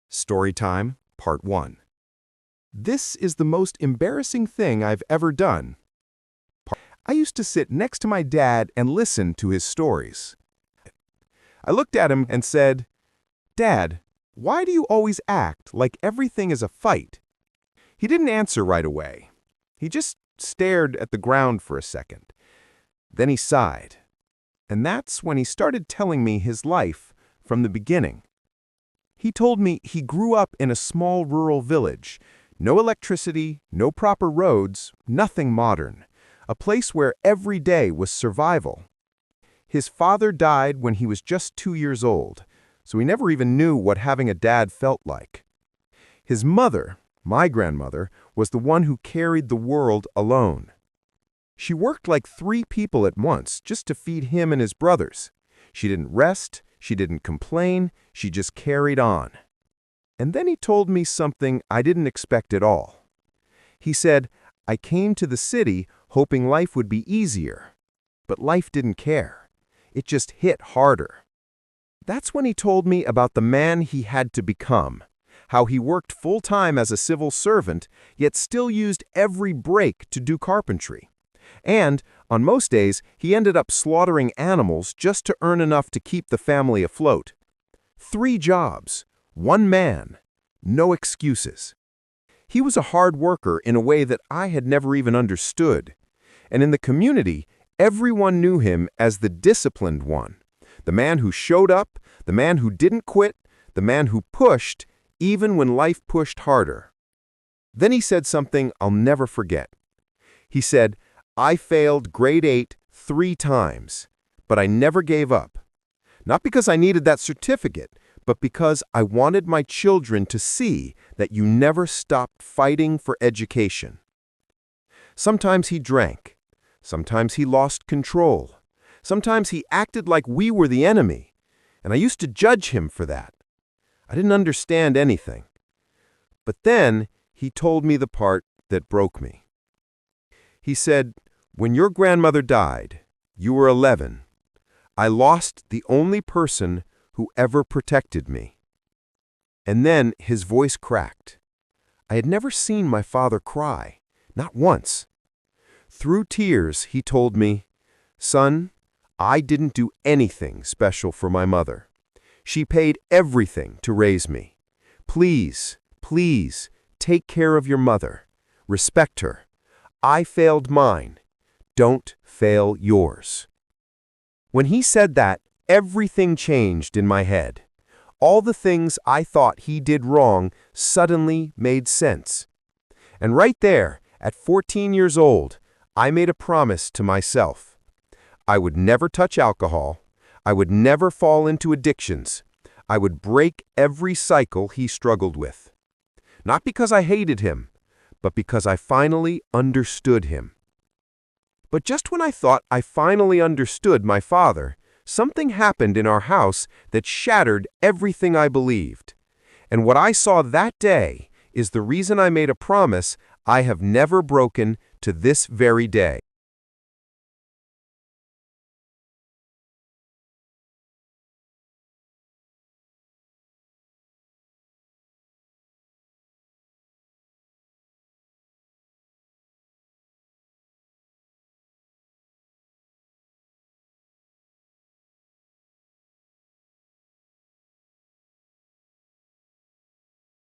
Storytime, Part 1. This is the most embarrassing thing I've ever done. I used to sit next to my dad and listen to his stories. I looked at him and said, "Dad, why do you always act like everything is a fight?" He didn't answer right away. He just stared at the ground for a second. Then he sighed. And that's when he started telling me his life from the beginning. He told me he grew up in a small rural village. No electricity, no proper roads, nothing modern. A place where every day was survival. His father died when he was just 2 years old, so he never even knew what having a dad felt like. His mother, my grandmother, was the one who carried the world alone. She worked like 3 people at once just to feed him and his brothers. She didn't rest, she didn't complain, she just carried on. And then he told me something I didn't expect at all. He said, "I came to the city hoping life would be easier. But life didn't care. It just hit harder." That's when he told me about the man he had to become, how he worked full-time as a civil servant, yet still used every break to do carpentry. And, on most days, he ended up slaughtering animals just to earn enough to keep the family afloat. 3 jobs, 1 man, no excuses. He was a hard worker in a way that I had never even understood. And in the community, everyone knew him as the disciplined one, the man who showed up, the man who didn't quit, the man who pushed, even when life pushed harder. Then he said something I'll never forget. He said, "I failed grade 8 3 times, but I never gave up. Not because I needed that certificate, but because I wanted my children to see that you never stopped fighting for education." Sometimes he drank. Sometimes he lost control. Sometimes he acted like we were the enemy, and I used to judge him for that. I didn't understand anything. But then he told me the part that broke me. He said, "When your grandmother died, you were 11. I lost the only person who ever protected me." And then his voice cracked. I had never seen my father cry, not once. Through tears, he told me, "Son, I didn't do anything special for my mother. She paid everything to raise me. Please, please, take care of your mother. Respect her. I failed mine. Don't fail yours." When he said that, everything changed in my head. All the things I thought he did wrong suddenly made sense. And right there, at 14 years old, I made a promise to myself. I would never touch alcohol. I would never fall into addictions. I would break every cycle he struggled with. Not because I hated him, but because I finally understood him. But just when I thought I finally understood my father, something happened in our house that shattered everything I believed. And what I saw that day is the reason I made a promise I have never broken to this very day.